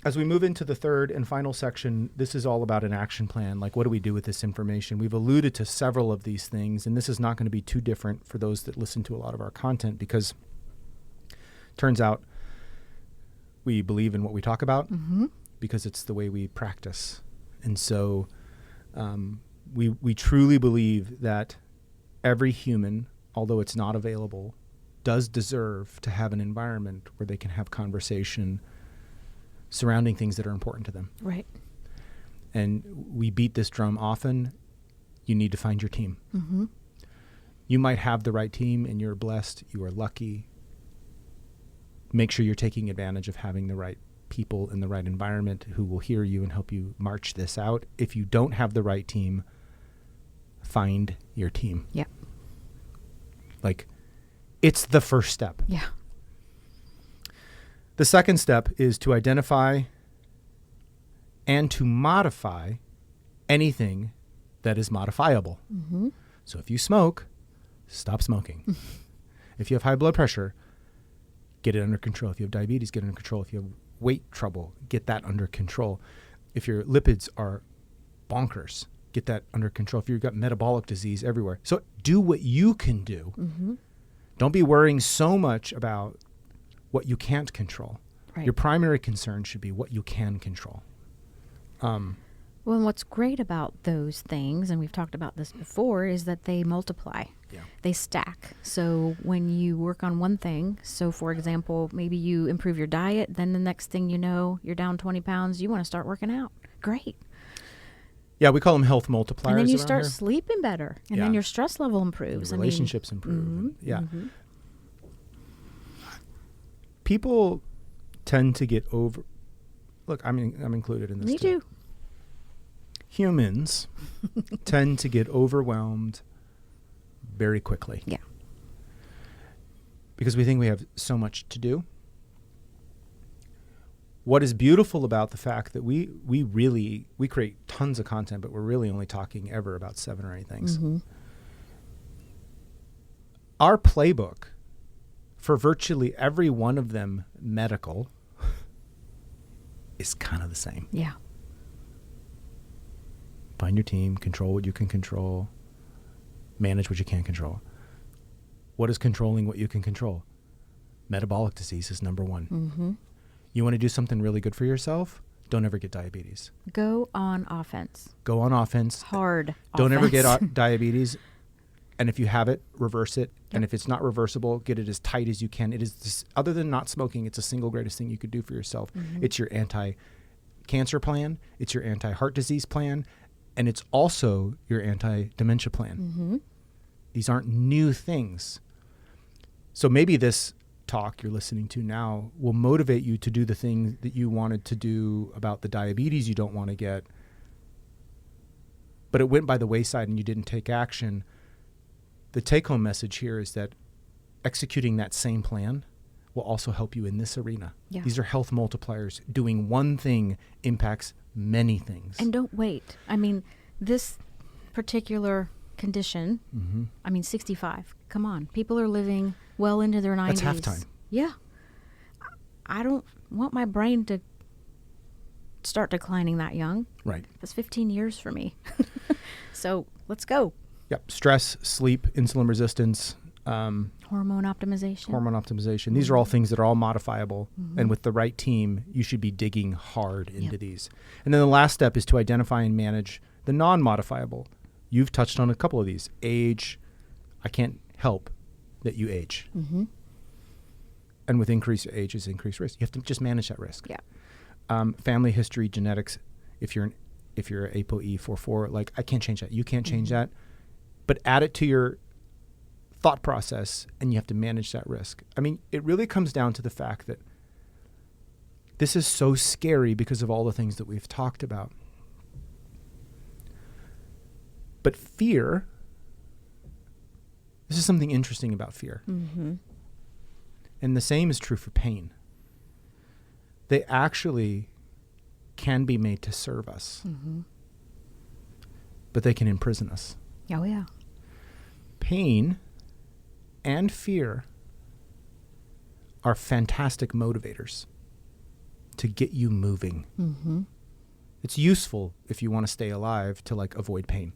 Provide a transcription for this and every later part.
as we move into the third and final section, this is all about an action plan. Like, what do we do with this information? We've alluded to several of these things, and this is not going to be too different for those that listen to a lot of our content, because turns out we believe in what we talk about because it's the way we practice. And so we truly believe that every human, although it's not available, does deserve to have an environment where they can have conversation surrounding things that are important to them. Right. And we beat this drum often. You need to find your team. You might have the right team and you're blessed. You are lucky. Make sure you're taking advantage of having the right people in the right environment who will hear you and help you march this out. If you don't have the right team, find your team. Yeah. Like, it's the first step. Yeah. The second step is to identify and to modify anything that is modifiable. So if you smoke, stop smoking. If you have high blood pressure, get it under control. If you have diabetes, get it under control. If you have weight trouble, get that under control. If your lipids are bonkers, get that under control. If you've got metabolic disease everywhere. So do what you can do. Don't be worrying so much about what you can't control. Right. Your primary concern should be what you can control. Well, and what's great about those things, and we've talked about this before, is that they multiply. Yeah. They stack. So when you work on one thing, so for example, maybe you improve your diet, then the next thing you know, you're down 20 pounds, you want to start working out. Great. Yeah, we call them health multipliers. And then you around start here. sleeping better. And Yeah. then your stress level improves. Your relationships improve. Yeah. People tend to get over. Look, I'm included in this. Me too. Humans tend to get overwhelmed very quickly. Yeah. Because we think we have so much to do. What is beautiful about the fact that we create tons of content, but we're really only talking ever about 7 or 8 things. Our playbook for virtually every one of them medical is kind of the same. Yeah. Find your team, control what you can control, manage what you can't control. What is controlling what you can control? Metabolic disease is number 1. You want to do something really good for yourself? Don't ever get diabetes. Go on offense. Go on offense. Hard Don't ever get offense. diabetes. And if you have it, reverse it. And if it's not reversible, get it as tight as you can. It is this, other than not smoking, it's the single greatest thing you could do for yourself. It's your anti-cancer plan. It's your anti-heart disease plan. And it's also your anti-dementia plan. These aren't new things. So maybe this talk you're listening to now will motivate you to do the thing that you wanted to do about the diabetes you don't want to get, but it went by the wayside and you didn't take action. The take-home message here is that executing that same plan will also help you in this arena. Yeah. These are health multipliers. Doing one thing impacts many things. And don't wait. I mean, this particular condition, 65. Come on. People are living well into their 90s. That's half time. Yeah. I don't want my brain to start declining that young. Right. That's 15 years for me. So let's go. Yep. Stress, sleep, insulin resistance, Hormone optimization. These are all things that are all modifiable. And with the right team, you should be digging hard into these. And then the last step is to identify and manage the non-modifiable. You've touched on a couple of these. Age. I can't help that you age. And with increased age is increased risk. You have to just manage that risk. Yeah. Family history, genetics. If you're ApoE44, like, I can't change that. You can't change that. But add it to your thought process, and you have to manage that risk. I mean, it really comes down to the fact that this is so scary because of all the things that we've talked about. But fear, this is something interesting about fear. And the same is true for pain. They actually can be made to serve us, but they can imprison us. Oh, yeah. Pain and fear are fantastic motivators. to get you moving. Mm-hmm. It's useful if you want to stay alive to like avoid pain.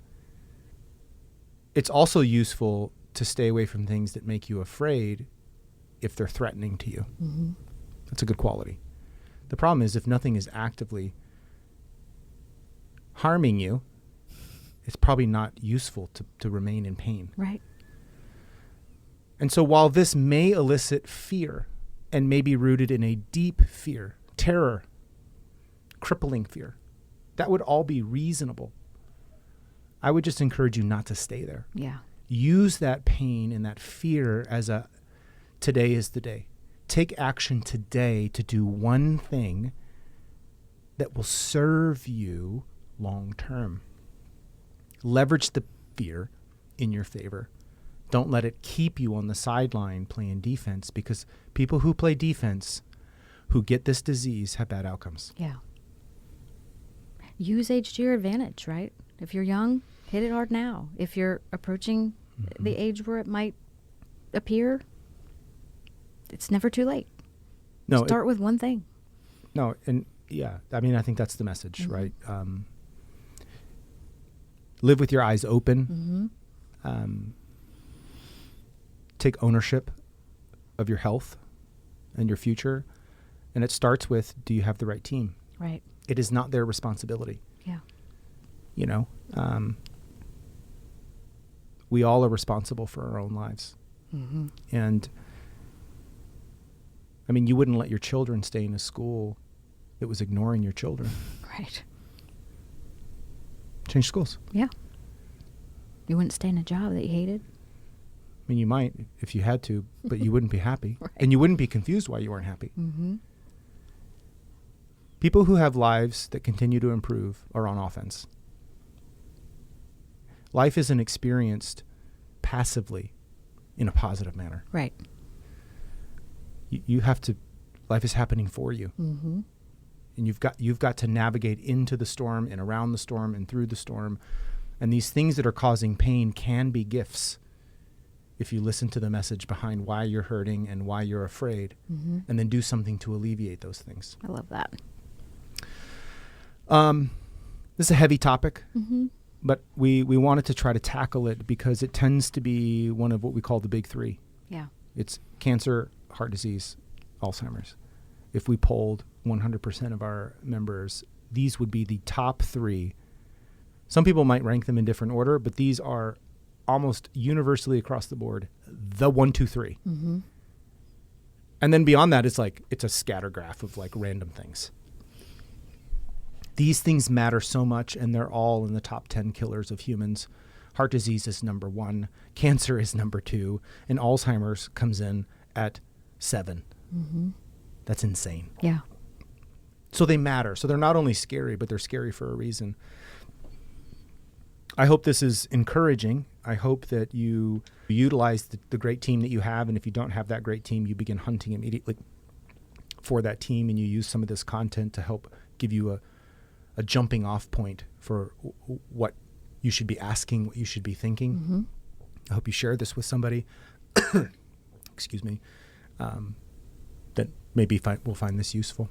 It's also useful to stay away from things that make you afraid if they're threatening to you. Mm-hmm. That's a good quality. The problem is if nothing is actively harming you, it's probably not useful to remain in pain. Right. And so while this may elicit fear and may be rooted in a deep fear, terror, crippling fear, that would all be reasonable. I would just encourage you not to stay there. Yeah. Use that pain and that fear as a today is the day. Take action today to do one thing that will serve you long term. Leverage the fear in your favor. Don't let it keep you on the sideline playing defense, because people who play defense, who get this disease, have bad outcomes. Yeah. Use age to your advantage, right? If you're young, hit it hard now. If you're approaching the age where it might appear, it's never too late. No, Start with one thing. No, and yeah, I mean, I think that's the message, right? Live with your eyes open. Take ownership of your health and your future. And it starts with, do you have the right team? Right. It is not their responsibility. Yeah. You know, we all are responsible for our own lives. Mm-hmm. And I mean, you wouldn't let your children stay in a school that was ignoring your children. Right. Change schools. Yeah. You wouldn't stay in a job that you hated. I mean, you might if you had to, but you wouldn't be happy. Right. And you wouldn't be confused why you weren't happy. Mm-hmm. People who have lives that continue to improve are on offense. Life isn't experienced passively in a positive manner. Right. You have to, life is happening for you. Mm-hmm. And you've got to navigate into the storm and around the storm and through the storm. And these things that are causing pain can be gifts if you listen to the message behind why you're hurting and why you're afraid, and then do something to alleviate those things. I love that. This is a heavy topic, but we wanted to try to tackle it because it tends to be one of what we call the big three. Yeah. It's cancer, heart disease, Alzheimer's. If we polled 100% of our members, these would be the top three. Some people might rank them in different order, but these are almost universally across the board, the 1, 2, 3. Mm-hmm. And then beyond that, it's a scatter graph of like random things. These things matter so much, and they're all in the top 10 killers of humans. Heart disease is number 1, cancer is number 2, and Alzheimer's comes in at 7. Mm-hmm. That's insane. Yeah. So they matter. So they're not only scary, but they're scary for a reason. I hope this is encouraging. I hope that you utilize the great team that you have, and if you don't have that great team, you begin hunting immediately for that team, and you use some of this content to help give you a jumping off point for what you should be asking, what you should be thinking. Mm-hmm. I hope you share this with somebody, excuse me, that maybe will find this useful.